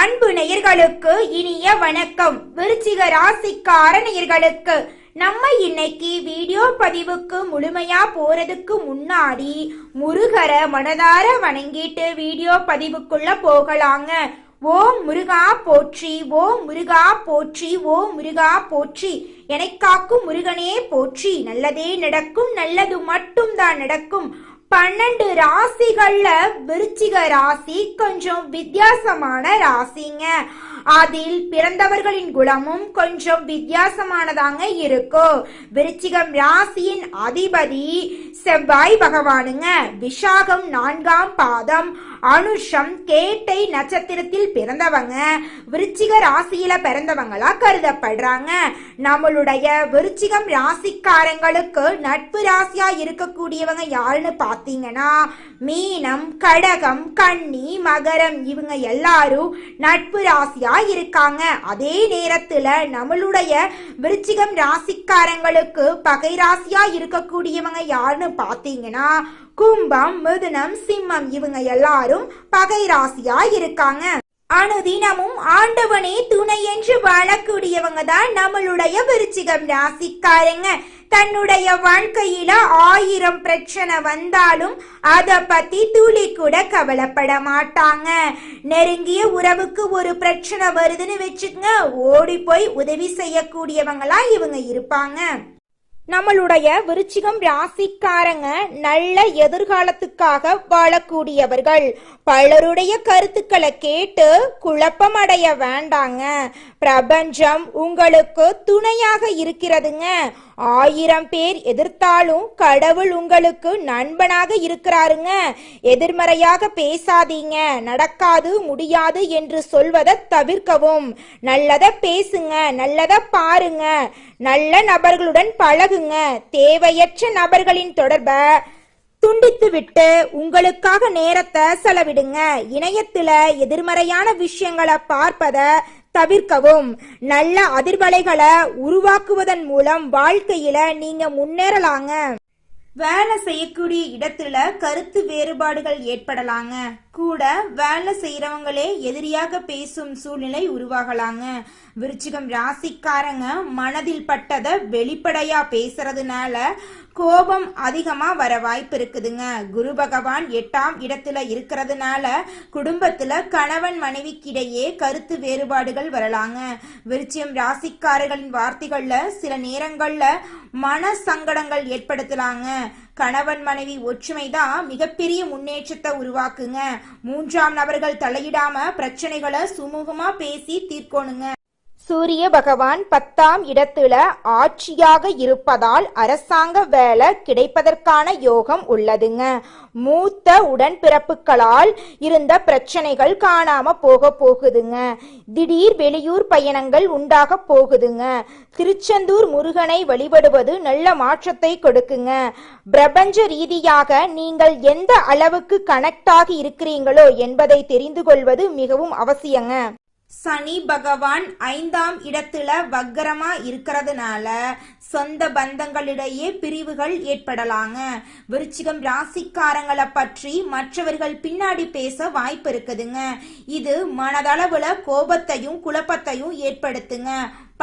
அன்பு நேயர்களுக்கு இனிய வணக்கம். விருச்சிக ராசிக்கார நேயர்களுக்கு நம்ம இன்னைக்கு வீடியோ பதிவுக்கு முழுமையா போறதுக்கு முன்னாடி முருகரை மனதார வணங்கிட்டு வீடியோ பதிவுக்குள்ள போகலாங்க. ஓம் முருகா போற்றி, ஓம் முருகா போற்றி, ஓம் முருகா போற்றி, எனக்காக்கும் முருகனே போற்றி. நல்லதே நடக்கும், நல்லது மட்டும் தான் நடக்கும். 12 ராசிகள்ல விருச்சிக ராசி கொஞ்சம் வித்தியாசமான ராசிங்க. அதில் பிறந்தவர்களின் குணமும் கொஞ்சம் வித்தியாசமானதாங்க இருக்கும். விருச்சிகம் ராசியின் அதிபதி செவ்வாய் பகவானுங்க. விஷாகம் 4ஆம் பாதம், அனுஷம் கேட்டை நட்சத்திரத்தில் பிறந்தவங்க விருச்சிக ராசியில பிறந்தவங்களா கருதப்படுறாங்க. நம்மளுடைய விருச்சிகம் ராசிக்காரங்களுக்கு நட்பு ராசியா இருக்கக்கூடியவங்க யாருன்னு பாத்தீங்கன்னா மீனம், கடகம், கன்னி, மகரம், இவங்க எல்லாரும் நட்பு ராசியா இருக்காங்க. அதே நேரத்துல நம்மளுடைய விருச்சிகம் ராசிக்காரங்களுக்கு பகை ராசியா இருக்கக்கூடியவங்க யாருன்னு பாத்தீங்கன்னா கும்பம், மிதுனம், சிம்மம், இவங்க எல்லாரும் பகை ராசியா இருக்காங்க. அனுதினமும் ஆண்டவனே துணை என்று வாழக்கூடியவங்க தான் நம்மளுடைய விருச்சிகம் ராசிக்காரங்க. தன்னுடைய வாழ்க்கையில 1000 பிரச்சனை வந்தாலும் அத பத்தி துளி கூட கவலைப்பட மாட்டாங்க. நெருங்கிய உறவுக்கு ஒரு பிரச்சனை வருதுன்னு வச்சுக்கங்க, ஓடி போய் உதவி செய்யக்கூடியவங்களா இவங்க இருப்பாங்க. நம்மளுடைய விருச்சிகம் ராசிக்காரங்க நல்ல எதிர்காலத்துக்காக வாழக்கூடியவர்கள். பலருடைய கருத்துக்களை கேட்டு குழப்பம் அடைய வேண்டாங்க. பிரபஞ்சம் உங்களுக்கு துணையாக இருக்கிறதுங்க. 1000 பேர் எதிர்த்தாலும் கடவுள் உங்களுக்கு நண்பனாக இருக்கிறாருங்க. எதிர்மறையாக பேசாதீங்க. நடக்காது, முடியாது என்று சொல்வதை தவிர்க்கவும். நல்லத பேசுங்க, நல்லத பாருங்க, நல்ல நபர்களுடன் பழகுங்க. தேவையற்ற நபர்களின் தொடர்பை துண்டித்து விட்டு உங்களுக்காக நேரத்தை செலவிடுங்க. இணையத்துல எதிர்மறையான விஷயங்களை பார்ப்பதை தவிர்க்கவும். நல்ல அதிர்வலைகளை உருவாக்குவதன் மூலம் வாழ்க்கையில நீங்க முன்னேறலாங்க. வேலை செய்யக்கூடிய இடத்துல கருத்து வேறுபாடுகள் ஏற்படலாங்க. கூட வேலை செய்யறவங்களே எதிரியாக பேசும் சூழ்நிலை உருவாகலாங்க. விருச்சிகம் ராசிக்காரங்க மனதில் பட்டதை வெளிப்படையா பேசுறதுனால கோபம் அதிகமா வர வாய்ப்பு இருக்குதுங்க. குரு பகவான் 8ஆம் இடத்துல இருக்கிறதுனால குடும்பத்துல கணவன் மனைவிக்கிடையே கருத்து வேறுபாடுகள் வரலாங்க. விருச்சிகம் ராசிக்காரர்களின் வார்த்தைகள்ல சில நேரங்கள்ல மன சங்கடங்கள் ஏற்படுத்தலாங்க. கணவன் மனைவி ஒற்றுமைதான் மிகப்பெரிய முன்னேற்றத்தை உருவாக்குங்க. 3ஆம் நபர்கள் தலையிடாம பிரச்சனைகளை சுமூகமா பேசி தீர்க்கணுங்க. சூரிய பகவான் 10ஆம் இடத்துல ஆட்சியாக இருப்பதால் அரசாங்க வேலை கிடைப்பதற்கான யோகம் உள்ளதுங்க. மூத்த உடன்பிறப்புகளால் இருந்த பிரச்சனைகள் காணாம போகுதுங்க. திடீர் வெளியூர் பயணங்கள் உண்டாக போகுதுங்க. திருச்செந்தூர் முருகனை வழிபடுவது நல்ல மாற்றத்தை கொடுக்குங்க. பிரபஞ்ச ரீதியாக நீங்கள் எந்த அளவுக்கு கனெக்ட் ஆகி இருக்கிறீங்களோ என்பதை தெரிந்து கொள்வது மிகவும் அவசியங்க. சனி பகவான் 5ஆம் இடத்துல வக்கரமா இருக்கிறதுனால சொந்த பந்தங்களிடையே பிரிவுகள் ஏற்படலாங்க. விருச்சிகம் ராசிக்காரங்களை பற்றி மற்றவர்கள் பின்னாடி பேச வாய்ப்பு இருக்குதுங்க. இது மனதளவுல கோபத்தையும் குழப்பத்தையும் ஏற்படுத்துங்க.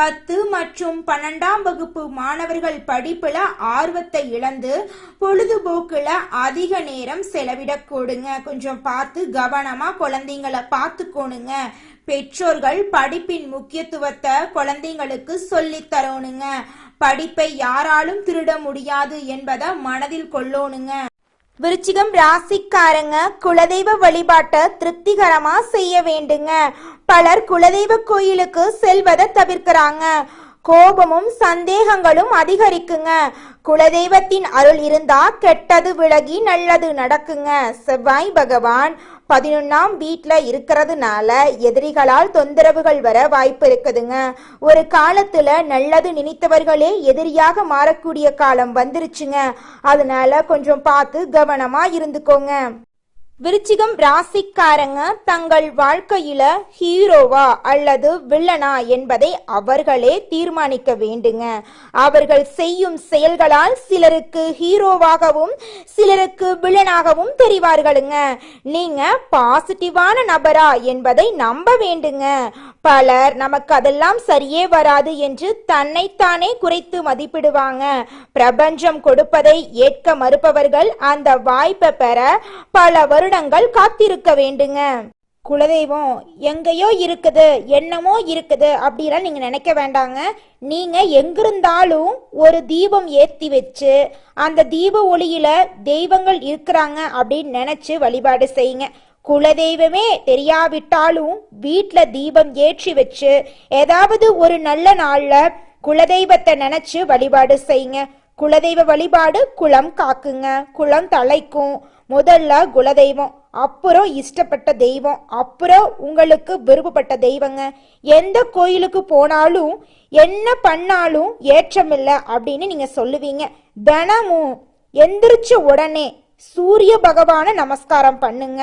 10 மற்றும் 12ஆம் வகுப்பு மாணவர்கள் படிப்புல ஆர்வத்தை இழந்து பொழுதுபோக்குல அதிக நேரம் செலவிடக்கூடுங்க. கொஞ்சம் பார்த்து கவனமா குழந்தைங்களை பார்த்துக்கோணுங்க. பெற்றோர்கள் படிப்பின் முக்கியத்துவத்தை குழந்தைங்களுக்கு சொல்லி தரணுங்க. படிப்பை யாராலும் திருட முடியாது என்பதை மனதில் கொள்ளணுங்க. விருச்சிகம் ராசிக்காரங்க குலதெய்வ வழிபாட்டை திருப்திகரமா செய்ய வேண்டுங்க. பலர் குலதெய்வ கோயிலுக்கு செல்வதை தவிர்க்கிறாங்க. கோபமும் சந்தேகங்களும் அதிகரிக்குங்க. குலதெய்வத்தின் அருள் இருந்தா கெட்டது விலகி நல்லது நடக்குங்க. செவ்வாய் பகவான் 11ஆம் வீட்டுல இருக்கிறதுனால எதிரிகளால் தொந்தரவுகள் வர வாய்ப்பு இருக்குதுங்க. ஒரு காலத்துல நல்லது நினைத்தவர்களே எதிரியாக மாறக்கூடிய காலம் வந்துருச்சுங்க. அதனால கொஞ்சம் பார்த்து கவனமா இருந்துக்கோங்க. விருச்சிகம் ராசிக்காரங்க தங்கள் வாழ்க்கையில ஹீரோவா அல்லது வில்லனா என்பதை அவர்களே தீர்மானிக்க வேண்டுங்க. அவர்கள் செய்யும் செயல்களால் சிலருக்கு ஹீரோவாகவும் சிலருக்கு வில்லனாகவும் தெரிவார்களுங்க. நீங்க பாசிட்டிவான நபரா என்பதை நம்ப வேண்டுங்க. பலர் நமக்கு அதெல்லாம் சரியே வராது என்று தன்னைத்தானே குறைத்து மதிப்பிடுவாங்க. பிரபஞ்சம் கொடுப்பதை ஏற்க மறுப்பவர்கள் அந்த வாய்ப்பை பெற பல வருடங்கள் காத்திருக்க வேண்டுங்க. குலதெய்வம் எங்கேயோ இருக்குது, என்னமோ இருக்குது அப்படிலாம் நீங்க நினைக்க வேண்டாங்க. நீங்க எங்கிருந்தாலும் ஒரு தீபம் ஏத்தி வச்சு அந்த தீப ஒளியில தெய்வங்கள் இருக்கிறாங்க அப்படின்னு நினைச்சு வழிபாடு செய்யுங்க. குலதெய்வமே தெரியாவிட்டாலும் வீட்டுல தீபம் ஏற்றி வச்சு ஏதாவது ஒரு நல்ல நாள்ல குலதெய்வத்தை நினைச்சு வழிபாடு செய்யுங்க. குலதெய்வ வழிபாடு குலம் காக்குங்க, குலம் தலைக்கும். முதல்ல குலதெய்வம், அப்புறம் இஷ்டப்பட்ட தெய்வம், அப்புறம் உங்களுக்கு விருப்பப்பட்ட தெய்வங்க. எந்த கோயிலுக்கு போனாலும் என்ன பண்ணாலும் ஏற்றமில்லை அப்படின்னு நீங்க சொல்லுவீங்க. தினமும் எந்திரிச்ச உடனே சூரிய பகவான நமஸ்காரம் பண்ணுங்க.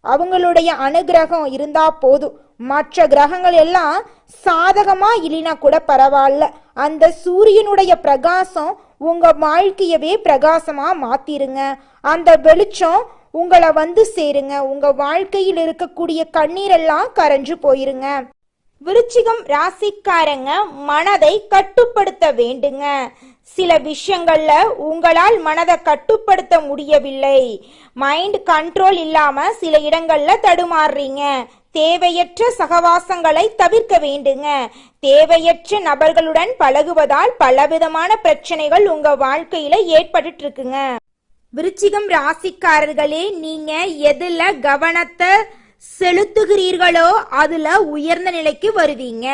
அவங்களுடைய அனுகிரகம் இருந்தா போதும். மற்ற கிரகங்கள் எல்லாம் சாதகமா இல்லைனா கூட பரவாயில்ல, அந்த சூரியனுடைய பிரகாசம் உங்க வாழ்க்கையவே பிரகாசமா மாத்திருங்க. அந்த வெளிச்சம் உங்களை வந்து சேருங்க. உங்க வாழ்க்கையில் இருக்கக்கூடிய கண்ணீரெல்லாம் கரைஞ்சு போயிருங்க. விருச்சிகம் ராசிக்காரங்க மனதை கட்டுப்படுத்த வேண்டுங்க. சில விஷயங்கள்ல உங்களால் மனதை கட்டுப்படுத்த முடியவில்லை. மைண்ட் கண்ட்ரோல் இல்லாம சில இடங்கள்ல தடுமாறுறீங்க. தேவையற்ற சகவாசங்களை தவிர்க்க வேண்டுங்க. தேவையற்ற நபர்களுடன் பழகுவதால் பலவிதமான பிரச்சனைகள் உங்க வாழ்க்கையில ஏற்பட்டு இருக்குங்க. விருச்சிகம் ராசிக்காரர்களே, நீங்க எதுல கவனத்தை செலுத்துகிறீர்களோ அதுல உயர்ந்த நிலைக்கு வருவீங்க.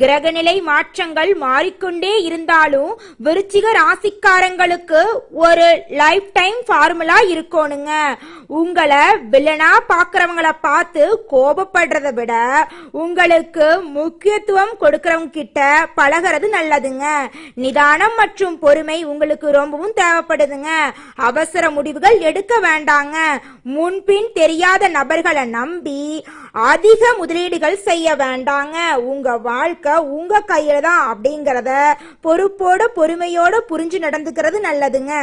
கிரகநிலை மாற்றங்கள் மாறிக்கொண்டே இருந்தாலும் விருச்சிக ராசிக்காரங்களுக்கு ஒரு லைஃப் டைம் ஃபார்முலா இருக்கணுங்க. உங்களை வில்லனா பாக்குறவங்கள பார்த்து கோபப்படுறத விட உங்களுக்கு முக்கியத்துவம் கொடுக்கறவங்க கிட்ட பழகிறது நல்லதுங்க. நிதானம் மற்றும் பொறுமை உங்களுக்கு ரொம்பவும் தேவைப்படுதுங்க. அவசர முடிவுகள் எடுக்க வேண்டாங்க. முன்பின் தெரியாத நபர்களை நம்பி அதிக முதலீடுகள் செய்ய வேண்டாங்க. உங்க வாழ்க்கை உங்க கையில தான் அப்படிங்கறத பொறுப்போட பொறுமையோட புரிஞ்சு நடந்துக்கிறது நல்லதுங்க.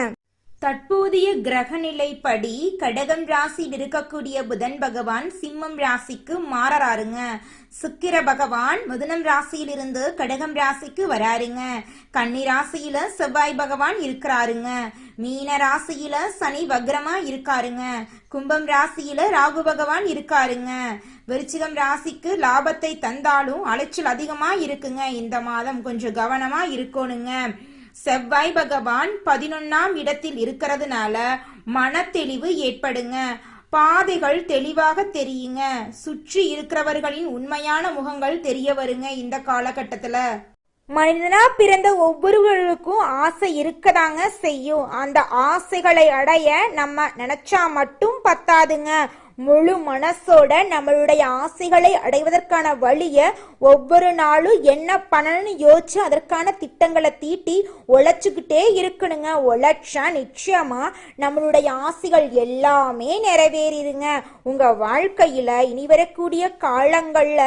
தற்போதைய கிரகநிலைப்படி கடகம் ராசியில் இருக்கக்கூடிய புதன் பகவான் சிம்மம் ராசிக்கு மாறாருங்க. சுக்கிர பகவான் மிதுனம் ராசியிலிருந்து கடகம் ராசிக்கு வராருங்க. கன்னி ராசியில செவ்வாய் பகவான் இருக்கிறாருங்க. மீன ராசியில சனி வக்ரமா இருக்காருங்க. கும்பம் ராசியில ராகு பகவான் இருக்காருங்க. விருச்சிகம் ராசிக்கு லாபத்தை தந்தாலும் அலைச்சல் அதிகமா இருக்குங்க. இந்த மாதம் கொஞ்சம் கவனமா இருக்கணுங்க. செவ்வாய் பகவான் 11ஆம் இடத்தில் இருக்கிறதுனால மன தெளிவு ஏற்படுங்க. பாதைகள் தெளிவாக தெரியுங்க. சுற்றி இருக்கிறவர்களின் உண்மையான முகங்கள் தெரிய வருங்க. இந்த காலகட்டத்துல மனிதனா பிறந்த ஒவ்வொருவருக்கும் ஆசை இருக்கதாங்க செய்யும். அந்த ஆசைகளை அடைய நம்ம நினைச்சா மட்டும் பத்தாதுங்க. முழு மனசோட நம்மளுடைய ஆசைகளை அடைவதற்கான வழிய ஒவ்வொரு நாளும் என்ன பண்ணணும்னு யோசிச்சு அதற்கான திட்டங்களை தீட்டி உழைச்சுக்கிட்டே இருக்கணுங்க. உழைச்சா நிச்சயமா நம்மளுடைய ஆசைகள் எல்லாமே நிறைவேறிடுங்க. உங்க வாழ்க்கையில இனி வரக்கூடிய காலங்கள்ல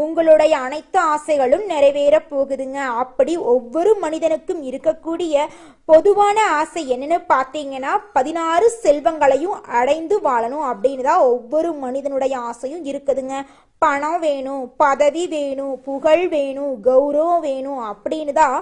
உங்களுடைய அனைத்து ஆசைகளும் நிறைவேற போகுதுங்க. அப்படி ஒவ்வொரு மனிதனுக்கும் இருக்கக்கூடிய பொதுவான ஆசை என்னன்னு பார்த்தீங்கன்னா 16 செல்வங்களையும் அடைந்து வாழணும் அப்படின்னு தான் ஒவ்வொரு மனிதனுடைய ஆசையும் இருக்குதுங்க. பணம் வேணும், பதவி வேணும், புகழ் வேணும், கௌரவம் வேணும் அப்படின்னு தான்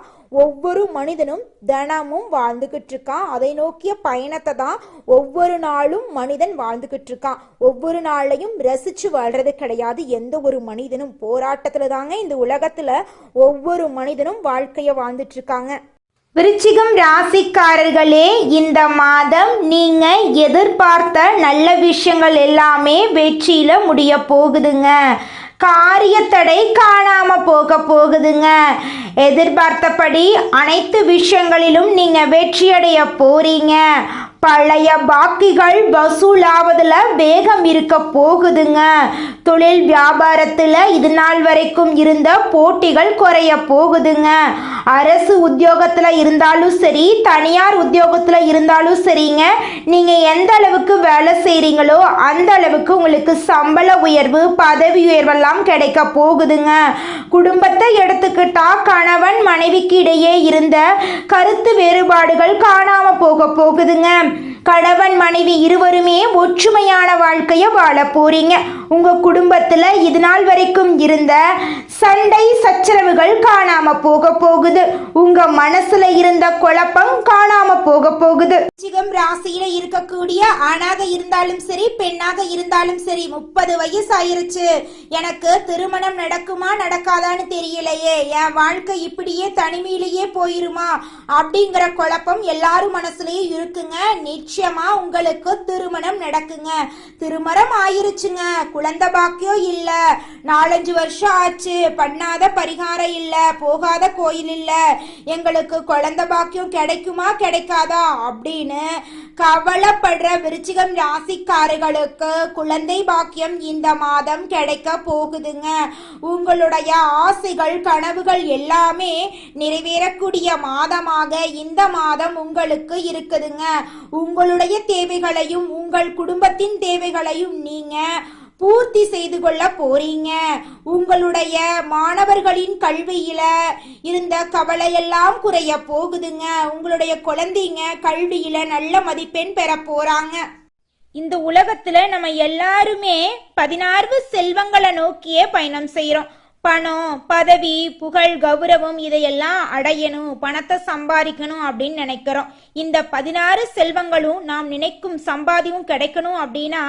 ஒவ்வொரு மனிதனும் தினமும் வாழ்ந்துகிட்டு இருக்கான். அதை நோக்கிய பயணத்தை தான் ஒவ்வொரு நாளும் மனிதன் வாழ்ந்துகிட்டு இருக்கான். ஒவ்வொரு நாளையும் ரசிச்சு வாழ்றது கிடையாது. எந்த ஒரு மனிதனும் போராட்டத்துல தாங்க இந்த உலகத்துல ஒவ்வொரு மனிதனும் வாழ்க்கைய வாழ்ந்துட்டு இருக்காங்க. விருச்சிகம் ராசிக்காரர்களே, இந்த மாதம் நீங்க எதிர்பார்த்த நல்ல விஷயங்கள் எல்லாமே வெற்றியில முடிய போகுதுங்க. காரியத்தடை காணாம போகுதுங்க. எதிர்பார்த்தபடி அனைத்து விஷயங்களிலும் நீங்க வெற்றியடைய போறீங்க. பழைய பாக்கிகள் வசூலாவதுல வேகம் இருக்க போகுதுங்க. தொழில் வியாபாரத்துல இது நாள் வரைக்கும் இருந்த போட்டிகள் குறைய போகுதுங்க. அரசு உத்தியோகத்துல இருந்தாலும் சரி, தனியார் உத்தியோகத்துல இருந்தாலும் சரிங்க, நீங்க எந்த அளவுக்கு வேலை செய்றீங்களோ அந்த அளவுக்கு உங்களுக்கு சம்பள உயர்வு, பதவி உயர்வெல்லாம் கிடைக்க போகுதுங்க. குடும்பத்தை எடுத்துக்கிட்டா கணவன் மனைவிக்கு இடையே இருந்த கருத்து வேறுபாடுகள் காணாம போகுதுங்க. கணவன் மனைவி இருவருமே ஒற்றுமையான வாழ்க்கைய வாழ போறீங்க. உங்க குடும்பத்துல இது நாள் வரைக்கும் இருந்த சண்டை சச்சரவுகள் காணாம போகுது. உங்க மனசுல இருந்த குழப்பம் காணாம போகுது. விருச்சிகம் ராசியில இருக்கக்கூடிய ஆணாக இருந்தாலும் சரி, பெண்ணாக இருந்தாலும் சரி, 30 வயசு ஆயிருச்சு, எனக்கு திருமணம் நடக்குமா நடக்காதான்னு தெரியலையே, என் வாழ்க்கை இப்படியே தனிமையிலேயே போயிருமா அப்படிங்கிற குழப்பம் எல்லாரும் மனசுலயும் இருக்குங்க. நிச்சயமா உங்களுக்கு திருமணம் நடக்குங்க. திருமணம் ஆயிருச்சுங்க, குழந்தை பாக்கியம் இல்ல, 4-5 வருஷம் ஆச்சு, பண்ணாத பரிகாரம் இல்ல, போகாத கோயில் இல்ல, எங்களுக்கு குழந்தை பாக்கியம் கிடைக்குமா கிடைக்காதா அப்படின்னு கவலைப்படுற விருச்சிகம் ராசிக்காரர்களுக்கு குழந்தை பாக்கியம் இந்த மாதம் கிடைக்க போகுதுங்க. உங்களுடைய ஆசைகள் கனவுகள் எல்லாமே நிறைவேறக்கூடிய மாதமாக இந்த மாதம் உங்களுக்கு இருக்குதுங்க. உங்களுடைய தேவைகளையும் உங்கள் குடும்பத்தின் தேவைகளையும் நீங்க பூர்த்தி செய்து கொள்ள போறீங்க. உங்களுடைய மாணவர்களின் கல்வியில இருந்த கவலையெல்லாம் குறைய போகுதுங்க. உங்களுடைய குழந்தைங்க கல்வியில நல்ல மதிப்பெண் பெற போறாங்க. இந்த உலகத்துல நம்ம எல்லாருமே 16 செல்வங்களை நோக்கியே பயணம் செய்யறோம். பணம், பதவி, புகழ், கௌரவம் இதையெல்லாம் அடையணும், பணத்தை சம்பாதிக்கணும் அப்படின்னு நினைக்கிறோம். இந்த 16 செல்வங்களும் நாம் நினைக்கும் சம்பாதியும் கிடைக்கணும் அப்படின்னா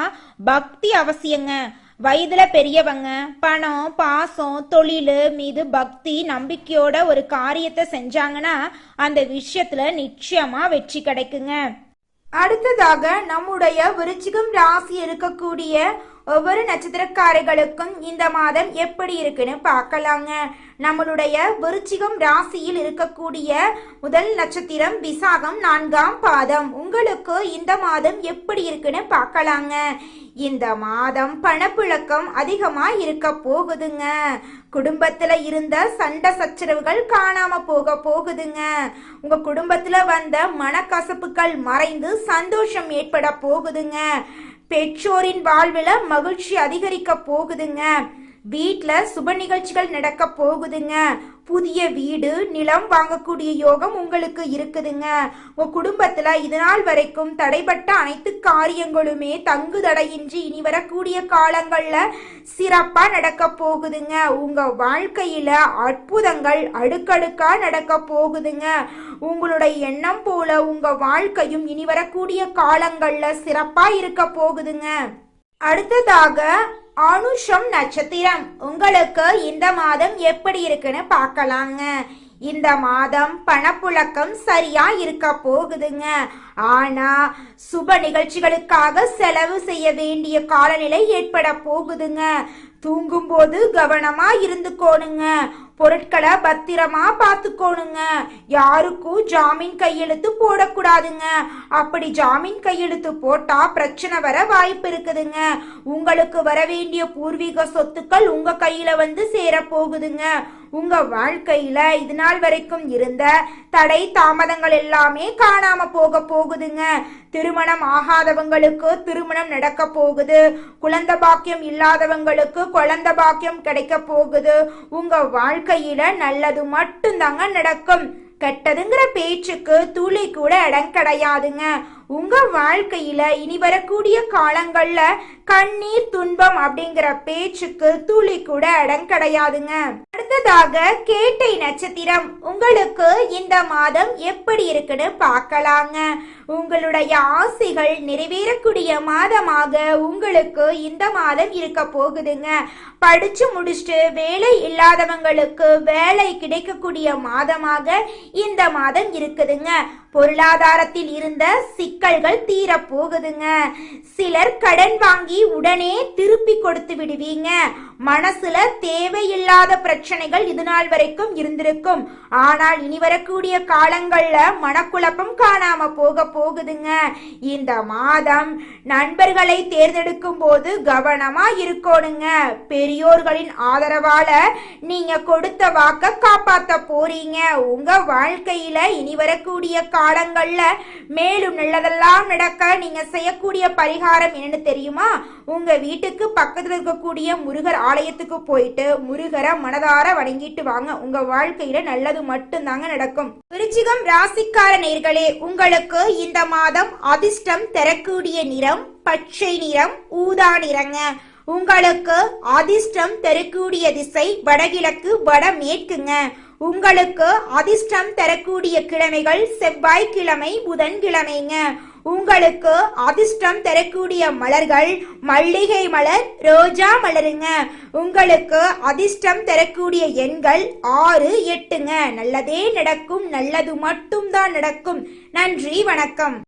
பக்தி அவசியங்க. வயதுல பெரியவங்க பணம், பாசம், தொழில் மீது பக்தி நம்பிக்கையோட ஒரு காரியத்தை செஞ்சாங்கன்னா அந்த விஷயத்துல நிச்சயமா வெற்றி கிடைக்குங்க. அடுத்ததாக நம்முடைய விருச்சிகம் ராசி இருக்கக்கூடிய ஒவ்வொரு நட்சத்திரக்காரர்களுக்கும் இந்த மாதம் எப்படி இருக்குன்னு பார்க்கலாங்க. நம்மளுடைய விருச்சிகம் ராசியில் இருக்கக்கூடிய முதல் நட்சத்திரம் விசாகம் 4ஆம் பாதம். உங்களுக்கு இந்த மாதம் எப்படி இருக்குன்னு பார்க்கலாங்க. இந்த மாதம் பணப்புழக்கம் அதிகமா இருக்க போகுதுங்க. குடும்பத்துல இருந்த சண்டை சச்சரவுகள் காணாம போகுதுங்க. உங்க குடும்பத்துல வந்த மனக்கசப்புகள் மறைந்து சந்தோஷம் ஏற்பட போகுதுங்க. பெற்றோரின் வாழ்வுல மகிழ்ச்சி அதிகரிக்க போகுதுங்க. வீட்டுல சுப நிகழ்ச்சிகள் நடக்க போகுதுங்க. புதிய வீடு, நிலம் வாங்கக்கூடிய யோகம் உங்களுக்கு இருக்குதுங்க. உங்க குடும்பத்துல இது நாள் வரைக்கும் தடைப்பட்ட அனைத்து காரியங்களுமே தங்கு தடையின்றி இனி வரக்கூடிய காலங்கள்ல சிறப்பா நடக்க போகுதுங்க. உங்க வாழ்க்கையில அற்புதங்கள் அடுக்கடுக்கா நடக்க போகுதுங்க. உங்களுடைய எண்ணம் போல உங்க வாழ்க்கையும் இனி வரக்கூடிய காலங்கள்ல சிறப்பா இருக்க போகுதுங்க. அடுத்ததாக அனுஷம் நட்சத்திரம். உங்களுக்கு இந்த மாதம் எப்படி இருக்குன்னு பார்க்கலாங்க. இந்த மாதம் பணப்புழக்கம் சரியா இருக்க போகுதுங்க. ஆனா சுப நிகழ்ச்சிகளுக்காக செலவு செய்ய வேண்டிய காலநிலை ஏற்பட போகுதுங்க. தூங்கும் போது கவனமா இருந்துக்கோணுங்க. பொருட்களை பத்திரமா பார்த்துக்கோணுங்க. யாருக்கும் ஜாமீன் கையெழுத்து போடக்கூடாதுங்க. அப்படி ஜாமீன் கையெழுத்து போட்டா பிரச்சனை வர வாய்ப்பு இருக்குதுங்க. உங்களுக்கு வர வேண்டிய பூர்வீக சொத்துக்கள் உங்க கையில வந்து சேர போகுதுங்க. உங்க வாழ்க்கையில இது நாள் வரைக்கும் இருந்த தடை தாமதங்கள் எல்லாமே காணாம போகுதுங்க. திருமணம் ஆகாதவங்களுக்கு திருமணம் நடக்க போகுது. குழந்தை பாக்கியம் இல்லாதவங்களுக்கு குழந்தை பாக்கியம் கிடைக்க போகுது. உங்க வாழ்க்கையில நல்லது மட்டும்தாங்க நடக்கும். கெட்டதுங்கிற பேச்சுக்கு துளி கூட இடம் கிடையாதுங்க. உங்க வாழ்க்கையில இனி வரக்கூடிய காலங்கள்ல கண்ணீர் துன்பம் அப்படிங்கிற பேச்சுக்கு துளி கூட இடம் கிடையாதுங்க. அடுத்ததாக கேட்டை நட்சத்திரம். உங்களுக்கு இந்த மாதம் எப்படி இருக்குன்னு பார்க்கலாங்க. உங்களுடைய ஆசைகள் நிறைவேறக்கூடிய மாதமாக உங்களுக்கு இந்த மாதம் இருக்க போகுதுங்க. படிச்சு முடிச்சுட்டு வேலை இல்லாதவங்களுக்கு வேலை கிடைக்கக்கூடிய மாதமாக இந்த மாதம் இருக்குதுங்க. பொருளாதாரத்தில் இருந்த சிக்கல்கள் தீர போகுதுங்க. சிலர் கடன் வாங்கி உடனே திருப்பி கொடுத்து விடுவீங்க. மனசுல தேவையில்லாத பிரச்சனைகள் இது நாள் வரைக்கும் இருந்திருக்கும். ஆனால் இனி வரக்கூடிய காலங்கள்ல மனக்குழப்பம் காணாம போகுதுங்க. இந்த மாதம் நண்பர்களை தேர்ந்தெடுக்கும் போது கவனமா இருக்கணுங்க. பெரியோர்களின் ஆதரவால நீங்க கொடுத்த வாக்க காப்பாத்த போறீங்க. உங்க வாழ்க்கையில இனி வரக்கூடிய காலங்கள்ல மேலும் நல்லதெல்லாம் நடக்க நீங்க செய்யக்கூடிய பரிகாரம் என்னன்னு தெரியுமா? உங்க வீட்டுக்கு பக்கத்துல இருக்கக்கூடிய முருகர் ஆலயத்துக்கு போயிட்டு முருகரை மனதார வணங்கிட்டு வாங்க. உங்க வாழ்க்கையில நல்லது மட்டும்தாங்க நடக்கும். விருச்சிகம் ராசிக்கார நேயர்களே, உங்களுக்கு இந்த மாதம் அதிர்ஷ்டம் தரக்கூடிய நிறம் பச்சை நிறம், ஊதா நிறங்க. உங்களுக்கு அதிர்ஷ்டம் தரக்கூடிய திசை வடகிழக்கு வடமேற்குங்க. உங்களுக்கு அதிர்ஷ்டம் தரக்கூடிய கிழமைகள் செவ்வாய்க்கிழமை புதன்கிழமைங்க. உங்களுக்கு அதிர்ஷ்டம் தரக்கூடிய மலர்கள் மல்லிகை மலர் ரோஜா மலருங்க. உங்களுக்கு அதிர்ஷ்டம் தரக்கூடிய எண்கள் 6 8ங்க. நல்லதே நடக்கும், நல்லது மட்டும்தான் நடக்கும். நன்றி, வணக்கம்.